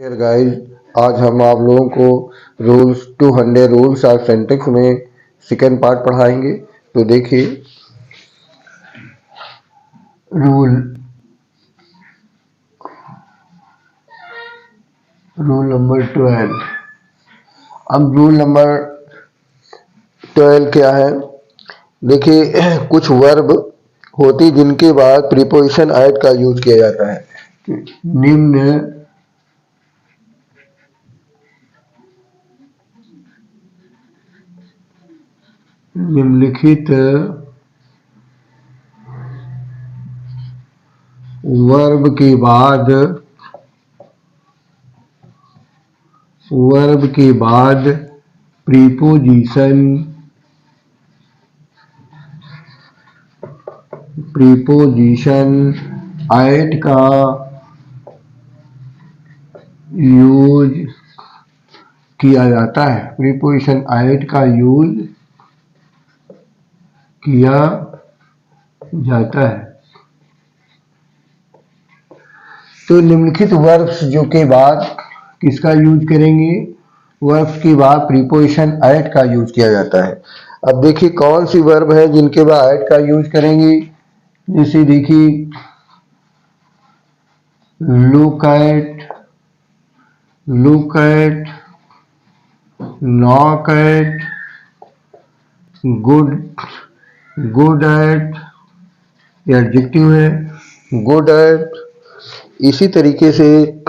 Dear guys, आज हम आप लोगों को रूल्स 200 रूल्स ऑफ सेंटेंस में सेकेंड पार्ट पढ़ाएंगे। तो देखिए, रूल नंबर 12। अब रूल नंबर 12 क्या है? देखिए, कुछ वर्ब होती जिनके बाद प्रीपोजिशन ऐड का यूज किया जाता है। निम्नलिखित वर्ब के बाद प्रीपोजिशन ऐड का यूज किया जाता है। प्रीपोजिशन ऐड का यूज किया जाता है। तो निम्नलिखित वर्ब्स जो के बाद किसका यूज करेंगे? वर्ब्स के बाद प्रीपोजिशन ऐड का यूज किया जाता है। अब देखिए, कौन सी वर्ब है जिनके बाद ऐड का यूज करेंगे। जैसे देखिए, look at, knock eight, good at, ये एडजेक्टिव है, गुड एट। इसी तरीके से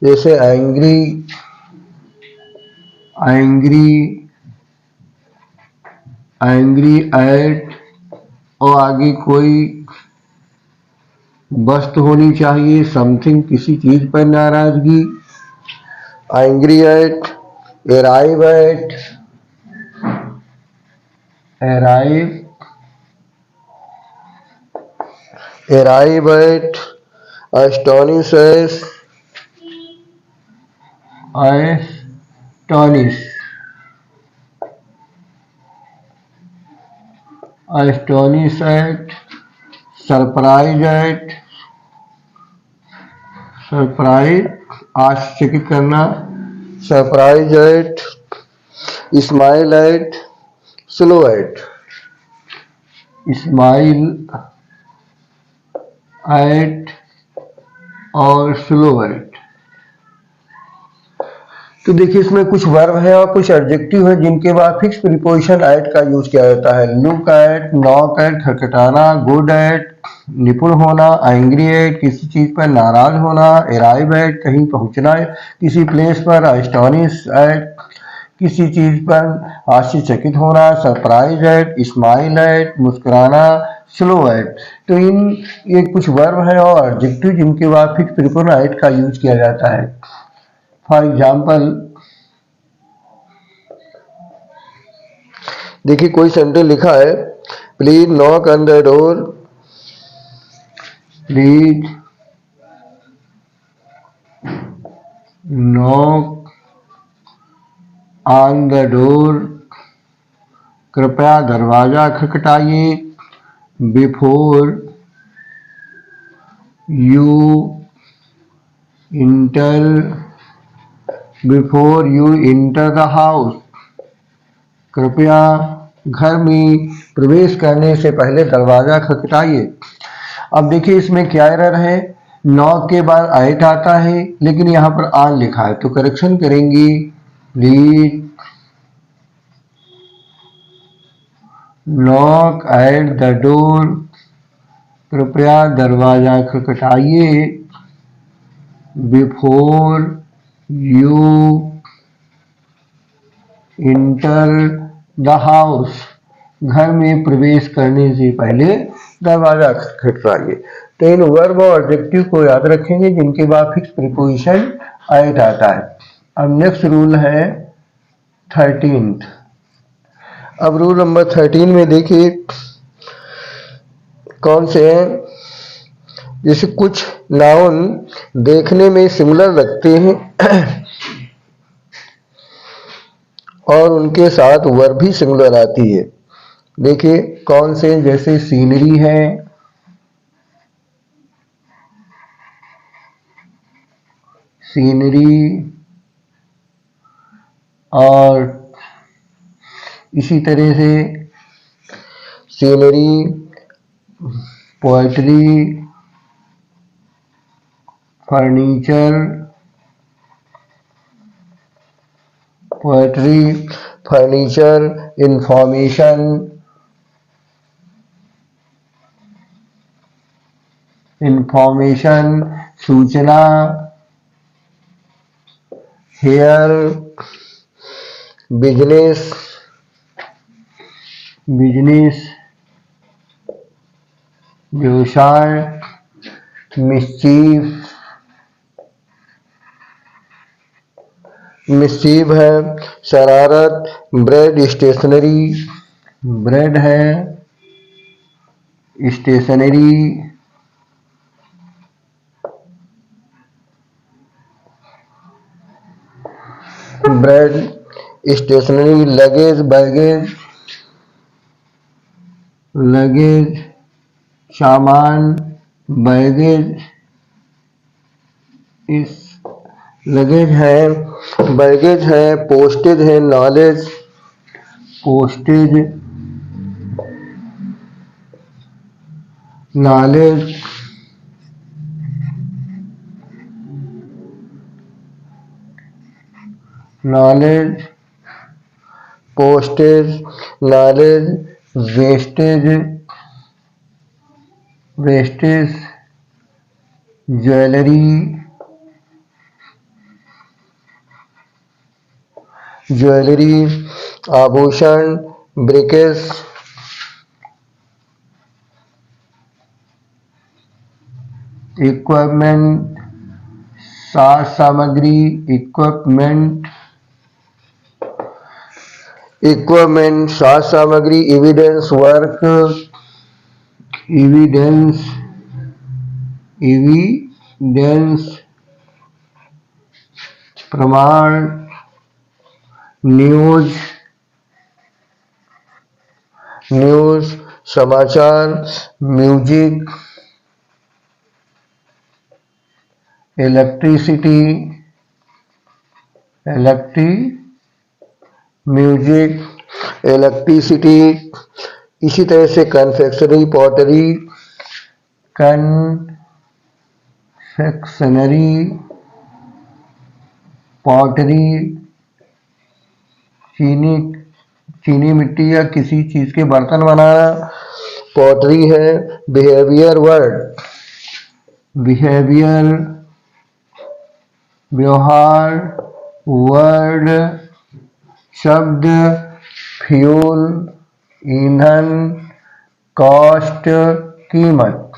जैसे एंग्री एट, और आगे कोई वस्तु होनी चाहिए, समथिंग, किसी चीज पर नाराजगी। Angry at, arrive at, astonish, at, surprise at, आश्चर्यचकित करना, surprise at, smile at, slow at, smile at और स्लो एट। तो देखिए, इसमें कुछ वर्ब है और कुछ एडजेक्टिव है जिनके बाद फिक्स प्रीपोजिशन एट का यूज किया जाता है। लुक एट, नॉक एट, खटखटाना, गुड एट, निपुण होना, एंग्री एट, किसी चीज पर नाराज होना, अराइव एट, कहीं पहुंचना किसी प्लेस पर, एस्टोनिश एट, किसी चीज पर आश्चर्यचकित होना, सरप्राइज एट, स्माइल एट, मुस्कुराना, स्लो एट। तो ये कुछ वर्ब है और एडजेक्टिव जिनके बाद फिक्स प्रीपोजिशन एट का यूज किया जाता है। फॉर एग्जाम्पल, देखिए, कोई सेंटेंस लिखा है, please knock on the door, please knock on the door, कृपया दरवाजा खटखटाइए, before you enter the house, कृपया घर में प्रवेश करने से पहले दरवाजा खटखटाइए। अब देखिए, इसमें क्या एरर है? नॉक के बाद एट आता है लेकिन यहाँ पर ऑन लिखा है, तो करेक्शन करेंगे, please knock at the door, कृपया दरवाजा खटखटाइए, before you enter the house, घर में प्रवेश करने से पहले दरवाजा खटखटाइए। तो इन वर्ब और एडजेक्टिव को याद रखेंगे जिनके बाद फिक्स प्रीपोजिशन एट आता है। अब नेक्स्ट रूल है 13th। अब रूल नंबर 13 में देखिए कौन से हैं। जैसे कुछ नाउन देखने में सिमिलर लगते हैं और उनके साथ वर्ब भी सिमिलर आती है। देखिए कौन से, जैसे सीनरी है, सीनरी और इसी तरह से सीनरी, पोएट्री, फर्नीचर, इंफॉर्मेशन, सूचना, हेयर, बिजनेस, व्यवसाय, मिस्चीफ है, शरारत, ब्रेड, स्टेशनरी, ब्रेड है, स्टेशनरी, ब्रेड, स्टेशनरी, लगेज, सामान, बैगेज, इस लगेज है, पोस्टेज है, knowledge, postage, knowledge, wastage, jewellery, आभूषण, ब्रिकेस, इक्विपमेंट, साज सामग्री, साज सामग्री, एविडेंस, वर्क, प्रमाण, न्यूज, समाचार, म्यूजिक, इलेक्ट्रिसिटी, इसी तरह से कन्फेक्शनरी, पॉटरी, चीनी मिट्टी या किसी चीज के बर्तन बनाना, पॉटरी है। बिहेवियर, व्यवहार, वर्ड, शब्द, फ्यूल, ईंधन, कॉस्ट, कीमत।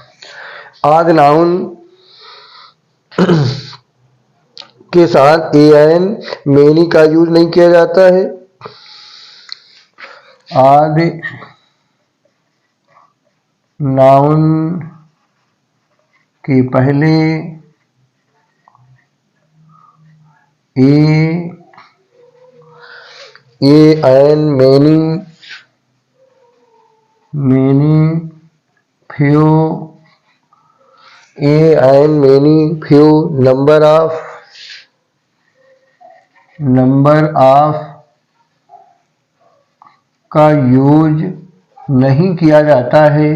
आदि नाउन के साथ एन मेनी का यूज नहीं किया जाता है। आदि नाउन के पहले an many, few, number of का यूज नहीं किया जाता है,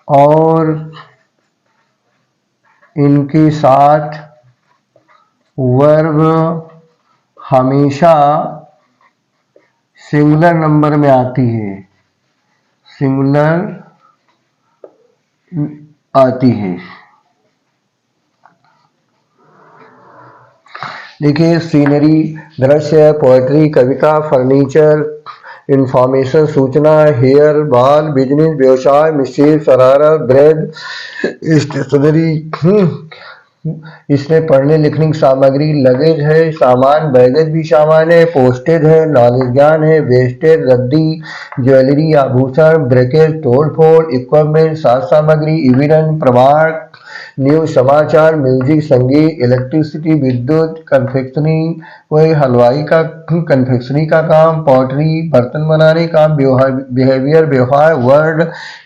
और इनके साथ वर्ब हमेशा सिंगुलर नंबर में आती है, देखिए, सीनरी दृश्य, पोएट्री कविता, फर्नीचर इंफॉर्मेशन सूचना, हेयर बाल, बिजनेस व्यवसाय, मिस्चीफ शरारत, ब्रेड, स्टेशनरी, इसमें पढ़ने लिखने की सामग्री, लगेज है, सामान, बैगेज भी सामान है, पोस्टेज है, नॉलेज ज्ञान है, वेस्टेज रद्दी, ज्वेलरी आभूषण, ब्रेकेज तोड़ फोड़, इक्विपमेंट साज सामग्री, एविडेंस प्रमाण, न्यूज समाचार, म्यूजिक संगीत, इलेक्ट्रिसिटी विद्युत, कन्फेक्शनिंग वही हलवाई का कन्फेक्शनरी का काम, पॉटरी बर्तन बनाने का, बिहेवियर व्यवहार, वर्ड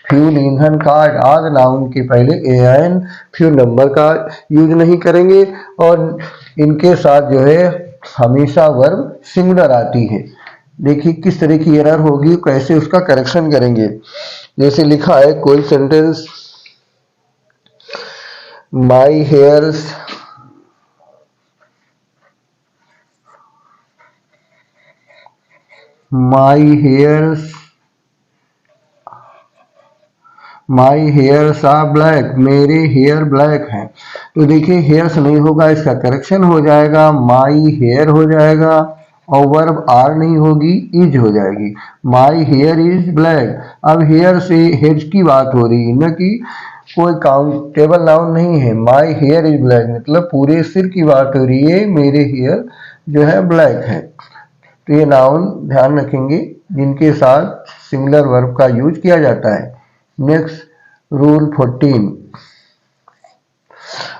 फ्यूल ईंधन, कार्ड आदि नाउन के पहले एन फ्यूल नंबर का यूज नहीं करेंगे और इनके साथ जो है हमेशा वर्ब सिंगुलर आती है। देखिए किस तरह की एरर होगी, कैसे उसका करेक्शन करेंगे। जैसे लिखा है कोई sentence, my hairs my hairs are black, मेरे हेयर ब्लैक हैं। तो देखिए हेयर्स नहीं होगा, इसका करेक्शन हो जाएगा, माई हेयर हो जाएगा और वर्ब आर नहीं होगी, इज हो जाएगी। My here is black. अब हेयर से हेड्स की बात हो रही है, न कि कोई काउंटेबल नाउन नहीं है। माई हेयर इज ब्लैक मतलब पूरे सिर की बात हो रही है, मेरे हेयर जो है ब्लैक है। तो ये नाउन ध्यान रखेंगे जिनके साथ सिंगुलर वर्ब का यूज किया जाता है। Next rule 14।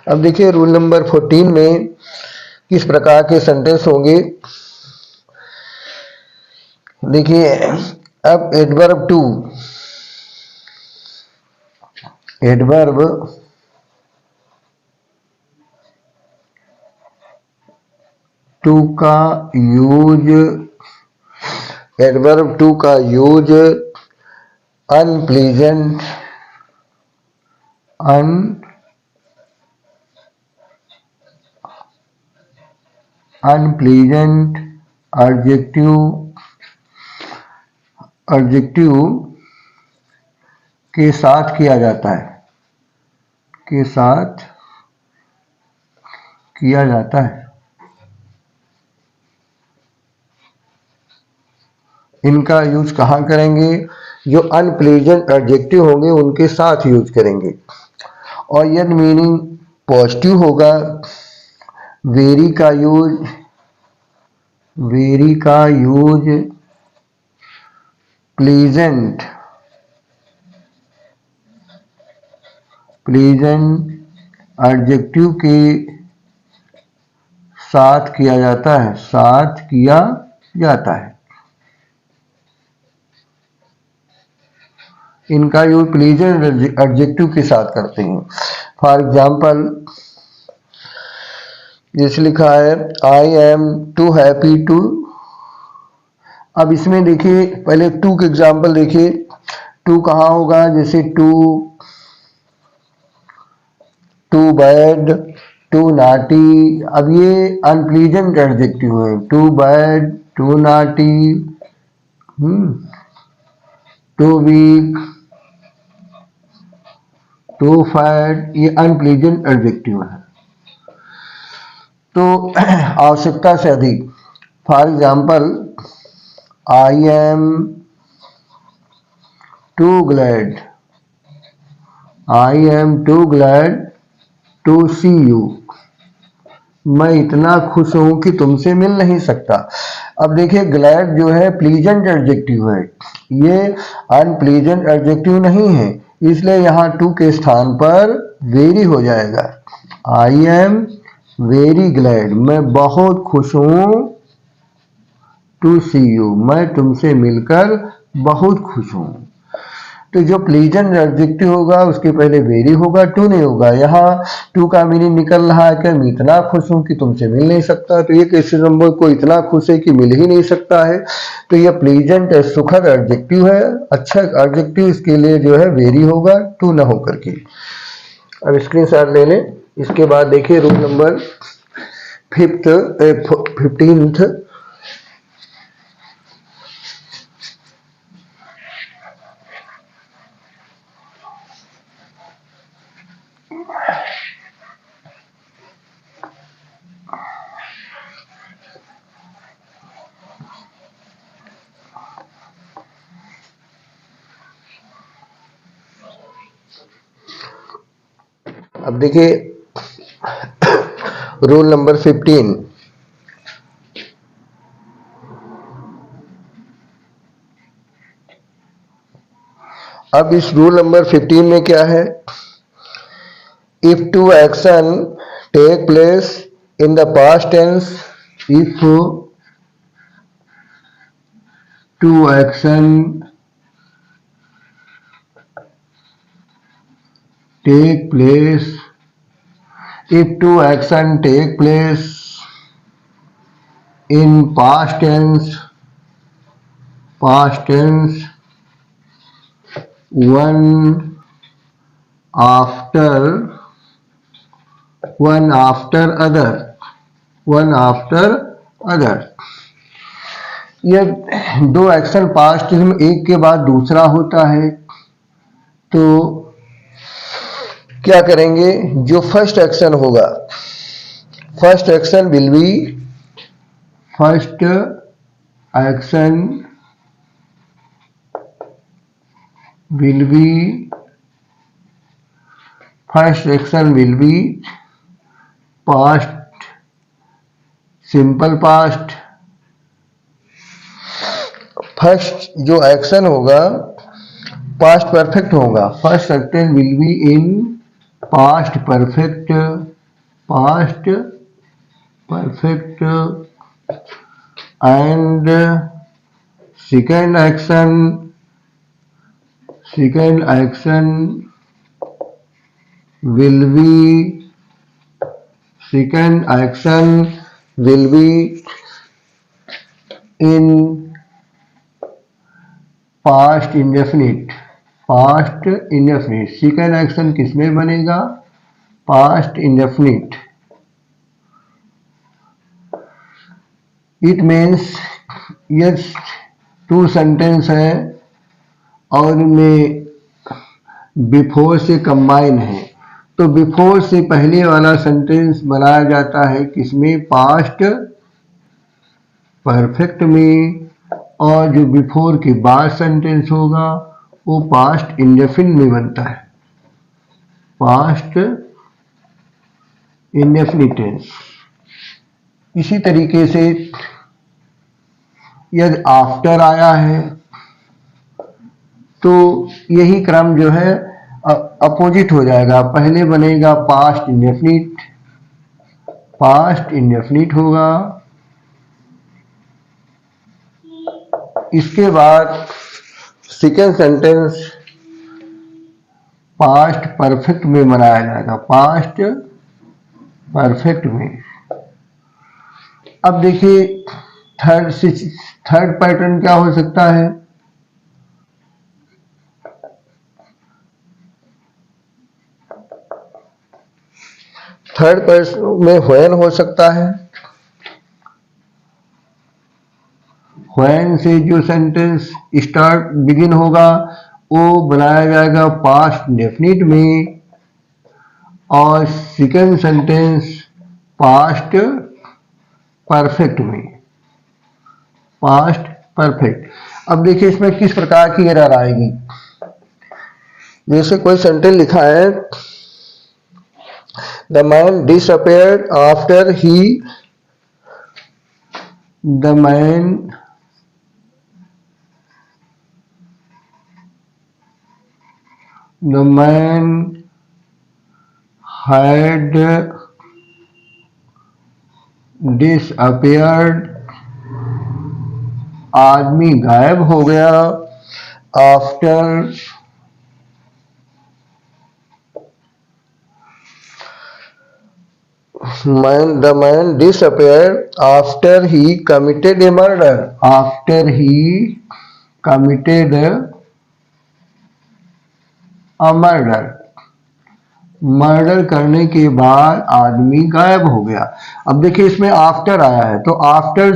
अब देखिए रूल नंबर 14 में किस प्रकार के सेंटेंस होंगे। देखिए अब एडवर्ब टू का यूज अनप्लीजेंट एडजेक्टिव के साथ किया जाता है। इनका यूज कहाँ करेंगे, जो अनप्लीजेंट एडजेक्टिव होंगे उनके साथ यूज करेंगे। और यदि मीनिंग पॉजिटिव होगा, वेरी का यूज प्लीजेंट एडजेक्टिव के साथ किया जाता है। इनका यूज प्लीजेंट एडजेक्टिव के साथ करते हैं। फॉर एग्जाम्पल जैसे लिखा है I am too happy to. अब इसमें देखिए पहले टू के एग्जाम्पल देखिए, टू कहाँ होगा, जैसे टू बैड, टू नाटी। अब ये अनप्लीजेंट एडजेक्टिव है, too bad, too naughty, too weak, too fat, ये अनप्लीजेंट एडजेक्टिव है। तो आवश्यकता से अधिक, for example I am too glad to see you. मैं इतना खुश हूं कि तुमसे मिल नहीं सकता। अब देखिए ग्लैड जो है प्लीजेंट एडजेक्टिव है, ये अनप्लीजेंट एडजेक्टिव नहीं है, इसलिए यहाँ टू के स्थान पर वेरी हो जाएगा। आई एम वेरी ग्लैड, मैं बहुत खुश हूं, टू सी यू, मैं तुमसे मिलकर बहुत खुश हूं। तो जो प्लीजेंट एडजेक्टिव होगा उसके पहले वेरी होगा, टू नहीं होगा। यहाँ टू का मीनिंग निकल रहा है कि मैं इतना खुश हूं कि तुमसे मिल नहीं सकता, तो ये कैसे संभव, कोई इतना खुश है कि मिल ही नहीं सकता है। तो ये प्लीजेंट सुखद एडजेक्टिव है, अच्छा एडजेक्टिव, इसके लिए जो है वेरी होगा, टू न होकर के। अब स्क्रीनशॉट ले लें। इसके बाद देखिए रूल नंबर 15। अब देखिए रूल नंबर 15। अब इस रूल नंबर 15 में क्या है, if two action take place in the past tense, if two action take place, if two action take place in past tense, one after other, ये दो action past में एक के बाद दूसरा होता है, तो क्या करेंगे, जो फर्स्ट एक्शन होगा, first action will be past, simple past. First जो एक्शन होगा पास्ट परफेक्ट होगा, first action will be in past perfect and second action will be in past indefinite। Second action किसमें बनेगा, पास्ट इंडेफिनिट। इट मीन्स ये two sentence है और इनमें before से कंबाइन है, तो बिफोर से पहले वाला सेंटेंस बनाया जाता है किसमें, पास्ट परफेक्ट में, और जो बिफोर के बाद सेंटेंस होगा वो पास्ट इंडेफिनिट में बनता है, पास्ट इंडेफिनिट टेंस। इसी तरीके से यदि आफ्टर आया है तो यही क्रम जो है अपोजिट हो जाएगा, पहले बनेगा पास्ट इंडेफिनिट होगा, इसके बाद सेकेंड सेंटेंस पास्ट परफेक्ट में बनाया जाएगा, पास्ट परफेक्ट में। अब देखिए थर्ड पैटर्न क्या हो सकता है, थर्ड पर्सन में व्हेन हो सकता है, व्हेन से जो सेंटेंस बिगिन होगा वो बनाया जाएगा पास्ट डेफिनिट में, और सेकेंड सेंटेंस पास्ट परफेक्ट में, पास्ट परफेक्ट। अब देखिए इसमें किस प्रकार की एरर आएगी, जैसे कोई सेंटेंस लिखा है, The man disappeared after he had disappeared, आदमी गायब हो गया, after the man disappeared after he committed a murder, murder करने के बाद आदमी गायब हो गया। अब देखिए इसमें आफ्टर आया है, तो आफ्टर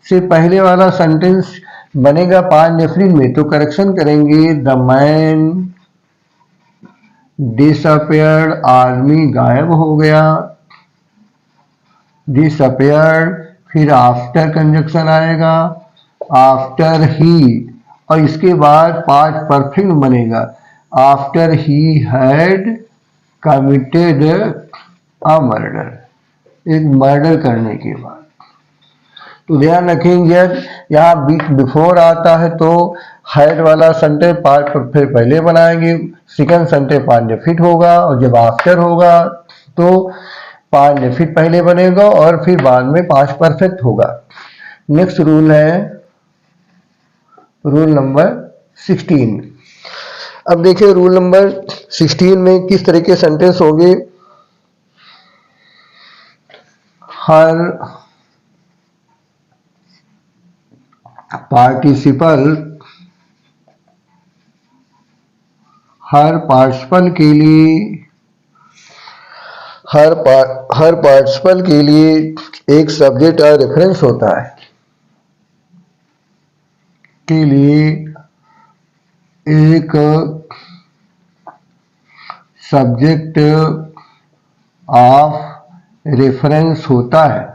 से पहले वाला सेंटेंस बनेगा पास्ट डेफिनिट में, तो करेक्शन करेंगे, द मैन डिसअपियर्ड, आदमी गायब हो गया, डिसअपियर्ड, फिर आफ्टर कंजक्शन आएगा, आफ्टर ही, और इसके बाद पास्ट परफेक्ट बनेगा, after he had committed a murder, एक मर्डर करने के बाद। तो ध्यान रखेंगे यहाँ बीच बिफोर आता है तो हैड वाला सेंटेंस पार्ट फिर पहले बनाएंगे, सेकंड सेंटेंस पार्ट डेफिनिट होगा, और जब आफ्टर होगा तो पास्ट डेफिनिट पहले बनेगा और फिर बाद में पास्ट परफेक्ट होगा। नेक्स्ट रूल है रूल नंबर 16। अब देखिए रूल नंबर 16 में किस तरह के सेंटेंस होंगे। हर पार्टिसिपल हर पार्टिसिपल के लिए एक सब्जेक्ट और रेफरेंस होता है, के लिए एक सब्जेक्ट ऑफ रेफरेंस होता है,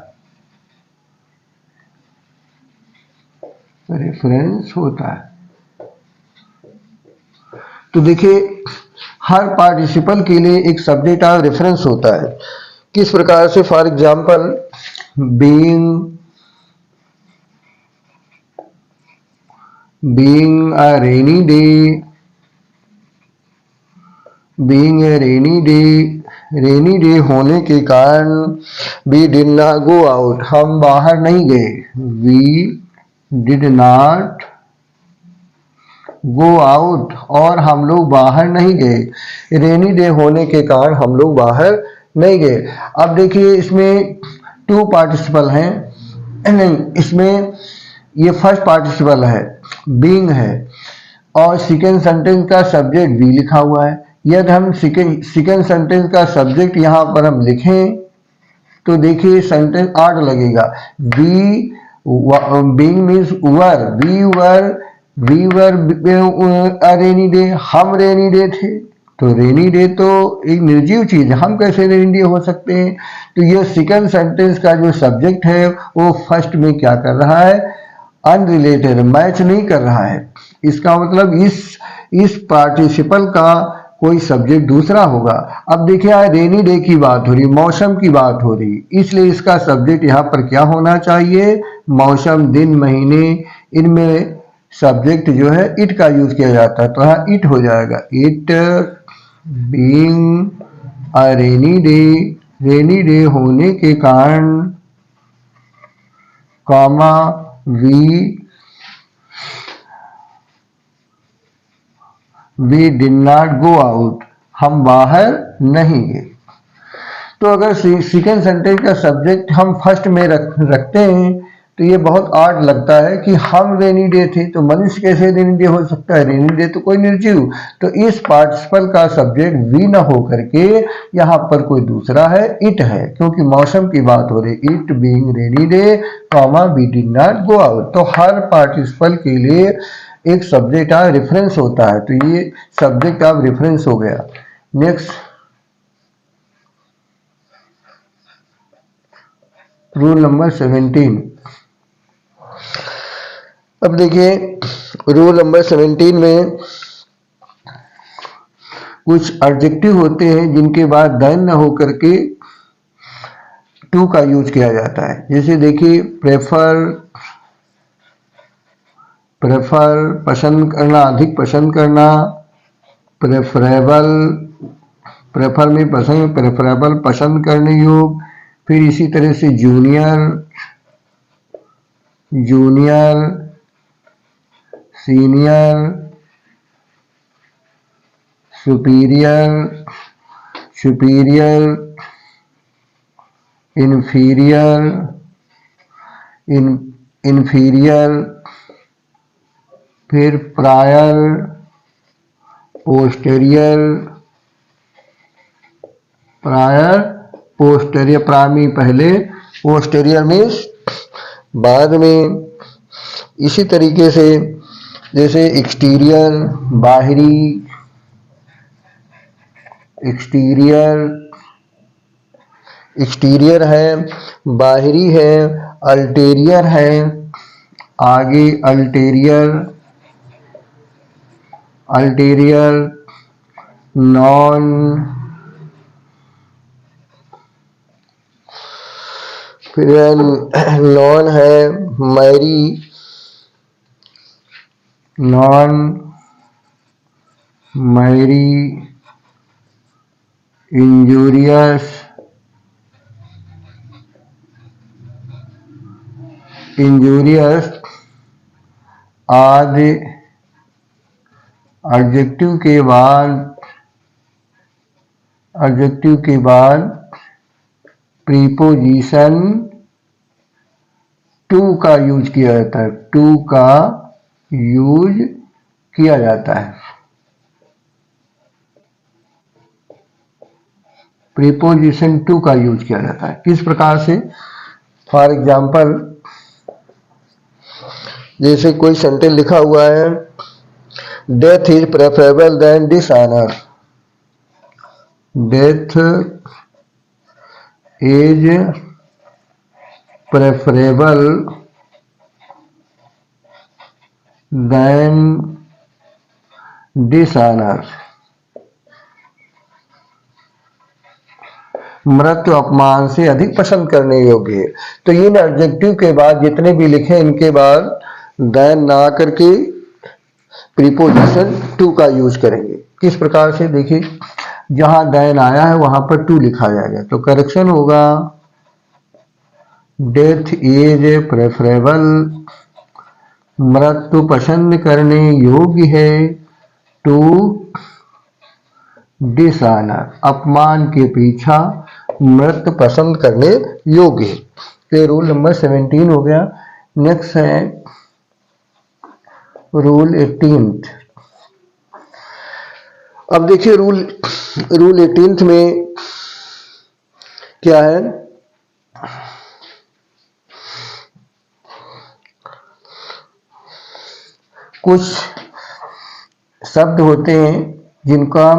रेफरेंस होता है। तो देखिए हर पार्टिसिपल के लिए एक सब्जेक्ट ऑफ रेफरेंस होता है। किस प्रकार से? For example being a rainy day होने के कारण we did not go out, हम बाहर नहीं गए। We did not go out, और हम लोग बाहर नहीं गए। रेनी डे होने के कारण हम लोग बाहर नहीं गए। अब देखिए इसमें टू पार्टिसिपल हैं, नहीं इसमें ये फर्स्ट पार्टिसिपल है बीइंग है, और सेकेंड सेंटेंस का सब्जेक्ट वी लिखा हुआ है। यदि हम सेकेंड सेंटेंस का सब्जेक्ट यहाँ पर हम लिखें तो देखिए सेंटेंस आर्ट लगेगा। We being means we were rainy day, हम रेनी डे थे। तो रेनी डे तो एक निर्जीव चीज है, हम कैसे रेनी डे हो सकते हैं? तो ये सेकंड सेंटेंस का जो सब्जेक्ट है वो फर्स्ट में क्या कर रहा है? अनरिलेटेड, मैच नहीं कर रहा है। इसका मतलब इस पार्टिसिपल का कोई सब्जेक्ट दूसरा होगा। अब देखिए रेनी डे की बात हो रही, मौसम की बात हो रही, इसलिए इसका सब्जेक्ट यहाँ पर क्या होना चाहिए? मौसम, दिन, महीने, इनमें सब्जेक्ट जो है इट का यूज किया जाता है, तो यहाँ इट हो जाएगा। It being a rainy day होने के कारण, comma we did not go out, हम बाहर नहीं गए। तो अगर सेकेंड सेंटेंस का सब्जेक्ट हम फर्स्ट में रखते हैं तो ये बहुत आर्ट लगता है कि हम रेनी डे थे, तो मनुष्य कैसे रेनी डे हो सकता है? रेनी डे तो कोई निर्जीव। तो इस पार्टिसिपल का सब्जेक्ट वी न हो करके यहाँ पर कोई दूसरा है, इट है, क्योंकि मौसम की बात हो रही। It being rainy day, comma we did not go out. तो हर पार्टिसिपल के लिए एक सब्जेक्ट ऑफ रेफरेंस होता है, तो ये सब्जेक्ट ऑफ रेफरेंस हो गया। Next rule number 17। अब देखिए रूल नंबर 17 में कुछ एडजेक्टिव होते हैं जिनके बाद देन न हो करके टू का यूज किया जाता है। जैसे देखिए प्रेफर पसंद करना, अधिक पसंद करना। प्रेफरेबल, प्रेफर में पसंद, प्रेफरेबल पसंद करने योग्य। फिर इसी तरह से जूनियर, सीनियर, सुपीरियर, इन्फीरियर, फिर प्रायर, पोस्टेरियर, प्रामी पहले, पोस्टेरियर मीन्स बाद में। इसी तरीके से जैसे एक्सटीरियर, बाहरी, एक्सटीरियर है, बाहरी है, अल्टेरियर है, आगे अल्टेरियर, फिर नॉन है, मैरी, नॉन मैरी इंजूरियस आदि एडजेक्टिव के बाद प्रीपोजिशन टू का यूज किया जाता है। टू का यूज किया जाता है। प्रीपोजिशन टू का यूज किया जाता है। किस प्रकार से? फॉर एग्जाम्पल, जैसे कोई सेंटेंस लिखा हुआ है, death is preferable than dishonour. Death is preferable than dishonour. मृत्यु अपमान से अधिक पसंद करने योग्य है। तो इन एडजेक्टिव के बाद जितने भी लिखे, इनके बाद देन ना करके प्रीपोजिशन टू का यूज करेंगे। किस प्रकार से? देखिए, जहां देन आया है वहां पर टू लिखा जाएगा, तो करेक्शन होगा डेथ इज प्रेफरेबल, मृत्यु पसंद करने योग्य है, टू डिसऑनर, अपमान के पीछा मृत्यु पसंद करने योग्य है। तो रूल नंबर 17 हो गया। नेक्स्ट है रूल 18। अब देखिए रूल 18 में क्या है? कुछ शब्द होते हैं जिनका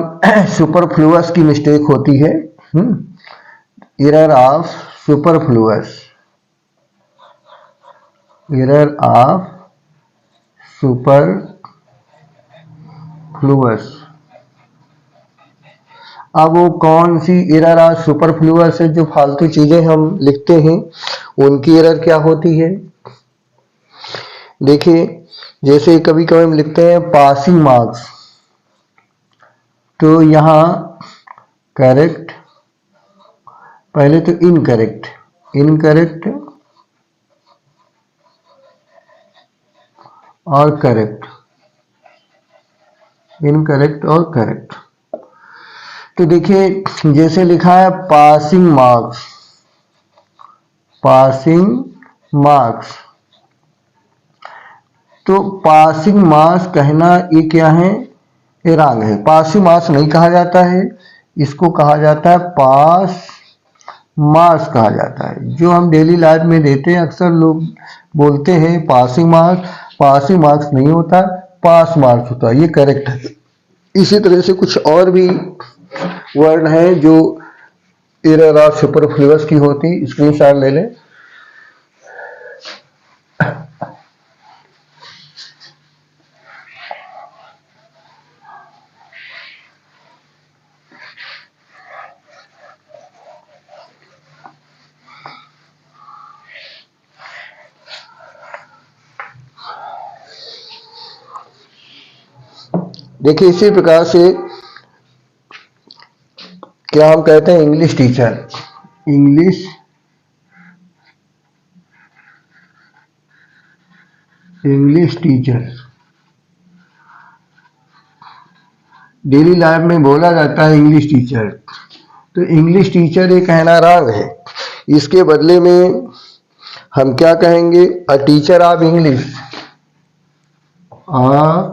सुपरफ्लुअस की मिस्टेक होती है। Error of superfluous, error of superfluous. अब वो कौन सी एरर ऑफ सुपरफ्लुअस है? जो फालतू चीजें हम लिखते हैं उनकी एरर क्या होती है? देखिए, जैसे कभी कभी हम लिखते हैं पासिंग मार्क्स, तो यहां करेक्ट, पहले तो इनकरेक्ट, इनकरेक्ट और करेक्ट, इनकरेक्ट और करेक्ट। तो देखिए, जैसे लिखा है पासिंग मार्क्स, पासिंग मार्क्स, तो पासिंग मार्क्स कहना ये क्या है? ये रॉन्ग है। पासिंग मार्क्स नहीं कहा जाता है, इसको कहा जाता है पास मार्क्स कहा जाता है। जो हम डेली लाइफ में देते हैं, अक्सर लोग बोलते हैं पासिंग मार्क्स, पासिंग मार्क्स नहीं होता, पास मार्क्स होता है। ये करेक्ट है। इसी तरह से कुछ और भी वर्ड हैं जो एरर ऑफ सुपरफ्लुअस की होती, स्क्रीनशॉट ले लें। देखिए, इसी प्रकार से क्या हम कहते हैं English teacher, English teacher. Daily life में बोला जाता है इंग्लिश टीचर, तो इंग्लिश टीचर ये कहना रॉन्ग है। इसके बदले में हम क्या कहेंगे? A teacher of English, a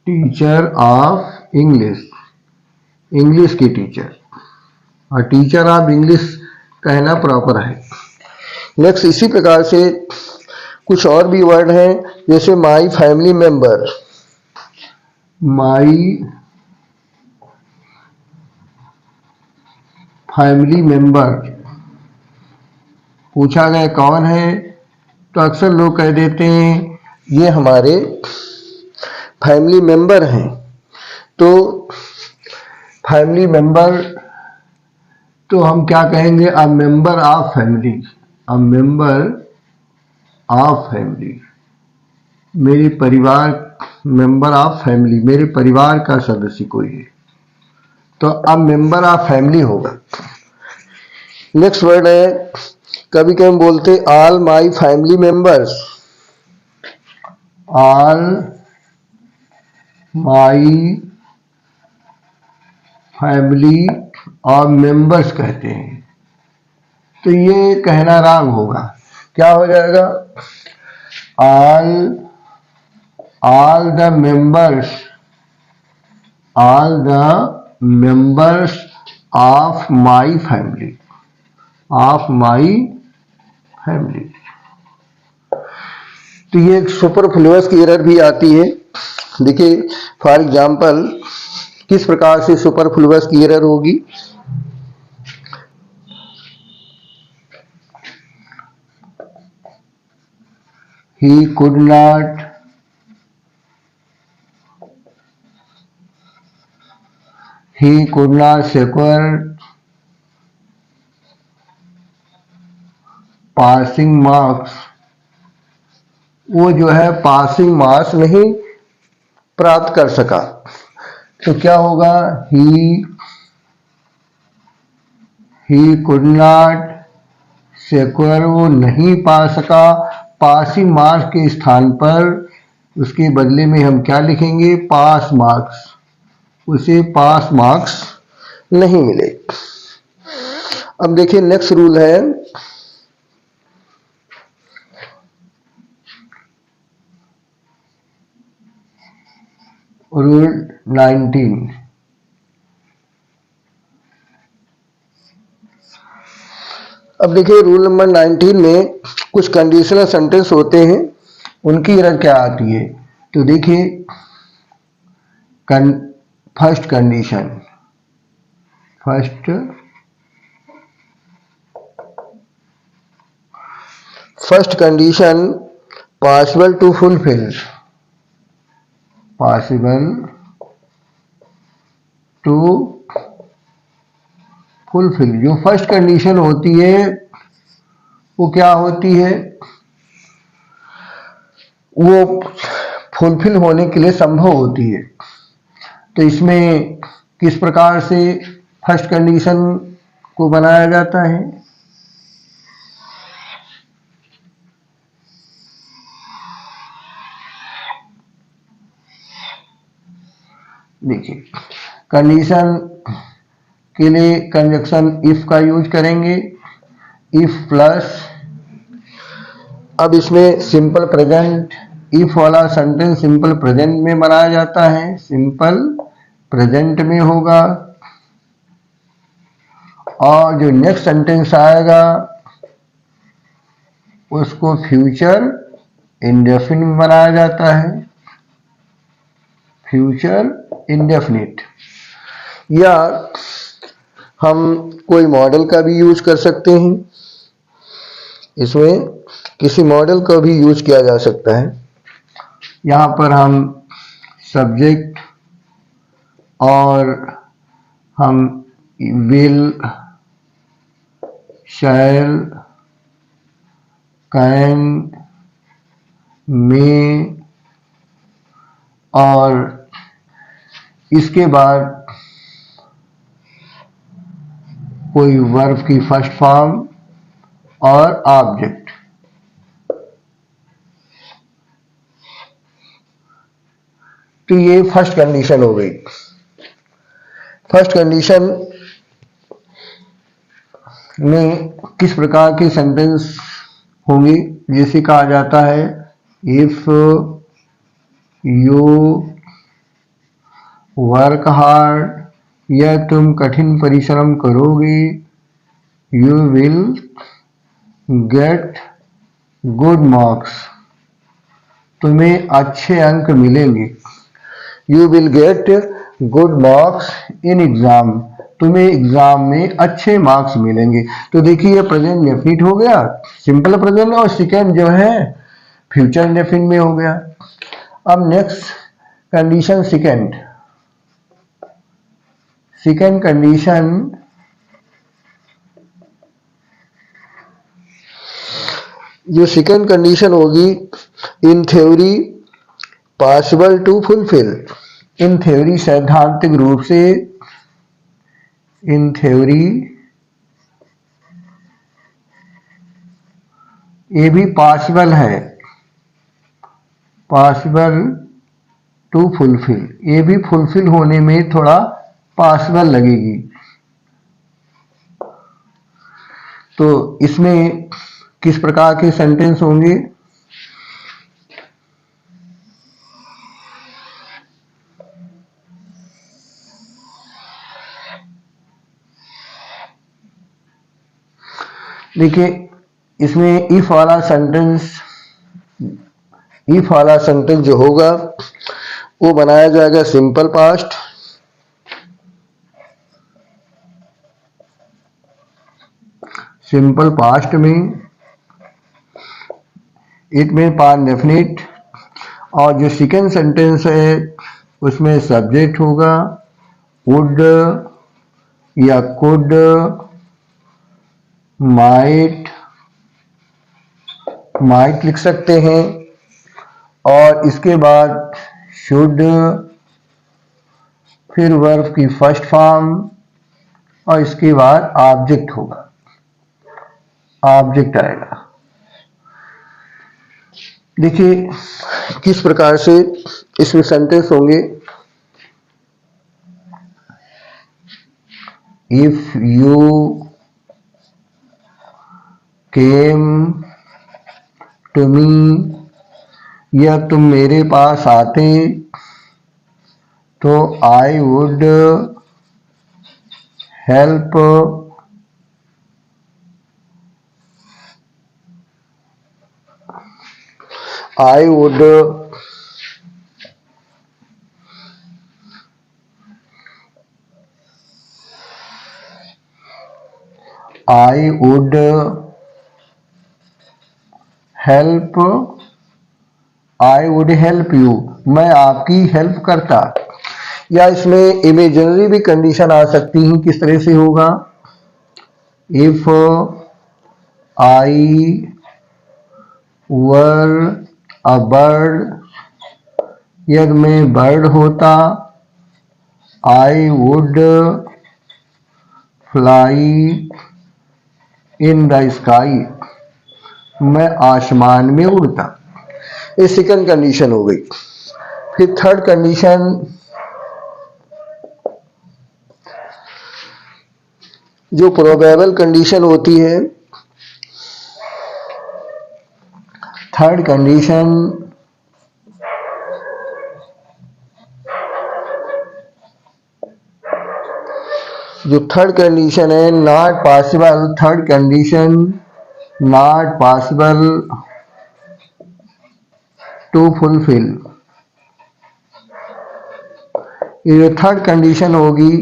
teacher of English, English की टीचर। अ टीचर ऑफ इंग्लिश कहना प्रॉपर है। नेक्स्ट, इसी प्रकार से कुछ और भी वर्ड हैं, जैसे my family member, my family member. पूछा गया कौन है, तो अक्सर लोग कह देते हैं ये हमारे फैमिली मेंबर हैं। तो फैमिली मेंबर, तो हम क्या कहेंगे? A member of family, a member of family. मेरे परिवार, मेंबर ऑफ फैमिली, मेरे परिवार का सदस्य कोई है, तो अब मेंबर ऑफ फैमिली होगा। नेक्स्ट वर्ड है, कभी कभी हम बोलते all my family members, all my family और मेंबर्स कहते हैं, तो ये कहना रॉन्ग होगा। क्या हो जाएगा? All the members, all the members of my family, of my family. तो ये एक सुपरफ्लुअस की एरर भी आती है। देखिए फॉर एग्जांपल किस प्रकार से सुपरफ्लुअस की एरर होगी। He could not secure passing marks, वो जो है पासिंग मार्क्स नहीं प्राप्त कर सका। तो क्या होगा? ही कुड नॉट सिक्योर, वो नहीं पा सका पासिंग मार्क्स के स्थान पर उसके बदले में हम क्या लिखेंगे? पास मार्क्स, उसे पास मार्क्स नहीं मिले। अब देखिए नेक्स्ट रूल है, रूल 19। अब देखिए रूल नंबर 19 में कुछ कंडीशनल सेंटेंस होते हैं, उनकी एरर क्या आती है। तो देखिए first condition, first condition possible to fulfil, possible to fulfil. जो फर्स्ट कंडीशन होती है वो क्या होती है? वो फुलफिल होने के लिए संभव होती है। तो इसमें किस प्रकार से फर्स्ट कंडीशन को बनाया जाता है? देखिए कंडीशन के लिए कंजक्शन इफ का यूज करेंगे, इफ प्लस, अब इसमें सिंपल प्रेजेंट, इफ वाला सेंटेंस सिंपल प्रेजेंट में बनाया जाता है, सिंपल प्रेजेंट में होगा, और जो नेक्स्ट सेंटेंस आएगा उसको फ्यूचर इंडेफिनिट में बनाया जाता है, फ्यूचर इंडेफिनिट। या हम कोई मॉडल का भी यूज कर सकते हैं, इसमें किसी मॉडल का भी यूज किया जा सकता है। यहाँ पर हम सब्जेक्ट और हम विल, शैल, कैन, मे, और इसके बाद कोई वर्ब की फर्स्ट फॉर्म और ऑब्जेक्ट। तो ये फर्स्ट कंडीशन हो गई। फर्स्ट कंडीशन में किस प्रकार के सेंटेंस होंगे? जैसे कहा जाता है इफ यू वर्क हार्ड, या तुम कठिन परिश्रम करोगे, you will get good marks, तुम्हें अच्छे अंक मिलेंगे। You will get good marks in exam, तुम्हें एग्जाम में अच्छे मार्क्स मिलेंगे। तो देखिए ये प्रेजेंट डेफिनिट हो गया, सिंपल प्रेजेंट, और सेकेंड जो है फ्यूचर डेफिनिट में हो गया। अब next condition second, second condition, जो सेकेंड कंडीशन होगी in theory possible to fulfil. In theory सैद्धांतिक रूप से, इन थ्योरी ये भी पॉसिबल है, पॉसिबल टू फुलफिल, ये भी फुलफिल होने में थोड़ा पॉसिबल लगेगी। तो इसमें किस प्रकार के सेंटेंस होंगे? देखिए, इसमें इफ वाला सेंटेंस जो होगा वो बनाया जाएगा सिंपल पास्ट, सिंपल पास्ट में इट में पास्ट डेफिनिट, और जो सेकंड सेंटेंस है उसमें सब्जेक्ट होगा वुड या कुड, माइट लिख सकते हैं, और इसके बाद शुड, फिर वर्ब की फर्स्ट फॉर्म, और इसके बाद ऑब्जेक्ट होगा, ऑब्जेक्ट आएगा। देखिए किस प्रकार से इसमें सेंटेंस होंगे। If you came to me, या तुम मेरे पास आते तो I would help I would help you, मैं आपकी हेल्प करता। या इसमें इमेजिनरी भी कंडीशन आ सकती है, किस तरह से होगा? If I were a bird, यदि मैं बर्ड होता, I would fly in the sky, मैं आसमान में उड़ता। ये सेकंड कंडीशन हो गई। फिर थर्ड कंडीशन, जो प्रोबेबल कंडीशन होती है, थर्ड कंडीशन जो थर्ड कंडीशन है not possible, third condition not possible to fulfil. ये जो थर्ड कंडीशन होगी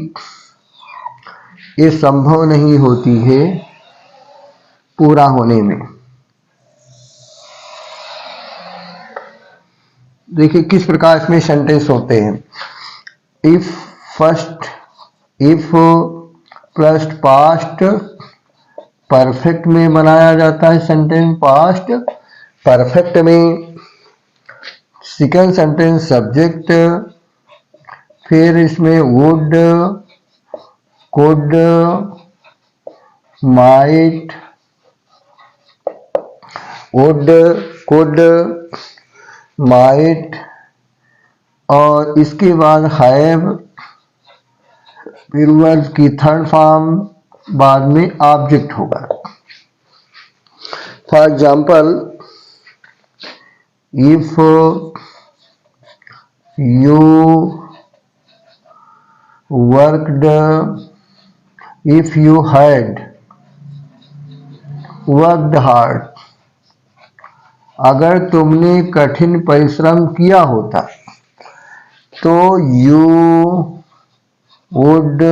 ये संभव नहीं होती है पूरा होने में। देखिए किस प्रकार इसमें सेंटेंस होते हैं। इफ प्लस पास्ट परफेक्ट में बनाया जाता है सेंटेंस, पास्ट परफेक्ट में। सेकंड सेंटेंस सब्जेक्ट, फिर इसमें would, could, might, would, could, might, और इसके बाद हैव, फिर वर्ब की थर्ड फॉर्म, बाद में ऑब्जेक्ट होगा। For example, if you worked, if you had worked hard, अगर तुमने कठिन परिश्रम किया होता तो you would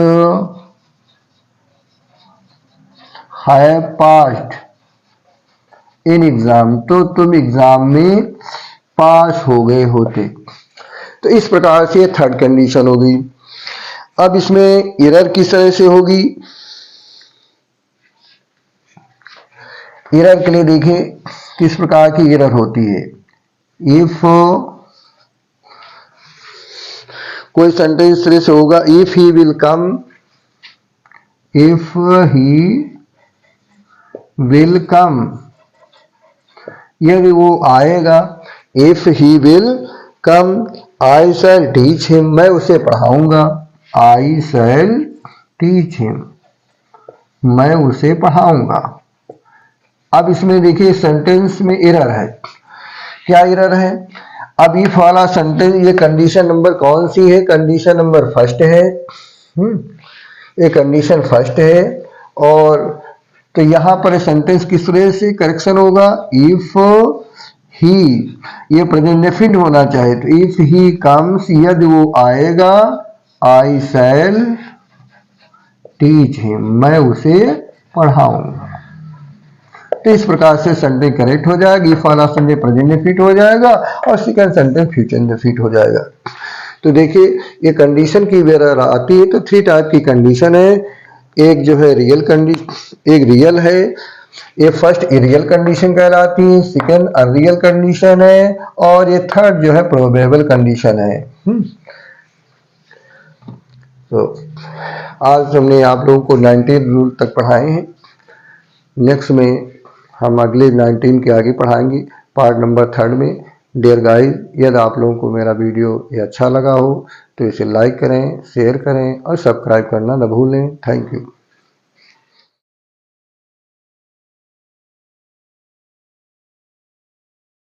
have passed in exam, तो तुम एग्जाम में पास हो गए होते। तो इस प्रकार से थर्ड कंडीशन होगी। अब इसमें एरर किस तरह से होगी? एरर के लिए देखिए किस प्रकार की एरर होती है। इफ कोई सेंटेंस इस तरह से होगा, if he will come, if he will come, यदि वो आएगा, if he will come, I shall teach him, मैं उसे पढ़ाऊंगा, आई शैल टीच हिम, मैं उसे पढ़ाऊंगा। अब इसमें देखिए सेंटेंस में एरर है। क्या एरर है? अब इफ वाला सेंटेंस, ये कंडीशन नंबर कौन सी है? कंडीशन नंबर फर्स्ट है। ये कंडीशन फर्स्ट है। और तो यहां पर सेंटेंस किस तरह से करेक्शन होगा? इफ ही, ये प्रेजेंट डेफिनिट होना चाहिए, तो इफ ही कम्स, यदि वो आएगा, आई शैल टीच हिम, मैं उसे पढ़ाऊंगा। तो इस प्रकार से सेंटेंस करेक्ट हो जाएगा। इफ वाला सेंटेंस प्रेजेंट डेफिनिट हो जाएगा और सेकंड सेंटेंस फ्यूचर डेफिनिट हो जाएगा। तो देखिए ये कंडीशन की एरर आती है तो 3 टाइप की कंडीशन है। एक जो है रियल कंडीशन, एक रियल है, ये फर्स्ट इरियल कंडीशन कहलाती है, सेकंड अनरियल कंडीशन है, और ये थर्ड जो है प्रोबेबल कंडीशन है। तो आज हमने आप लोगों को 19 रूल तक पढ़ाए हैं। नेक्स्ट में हम अगले 19 के आगे पढ़ाएंगे पार्ट नंबर 3 में। डियर गाइस, यदि आप लोगों को मेरा वीडियो ये अच्छा लगा हो तो इसे लाइक करें, शेयर करें और सब्सक्राइब करना न भूलें। Thank you.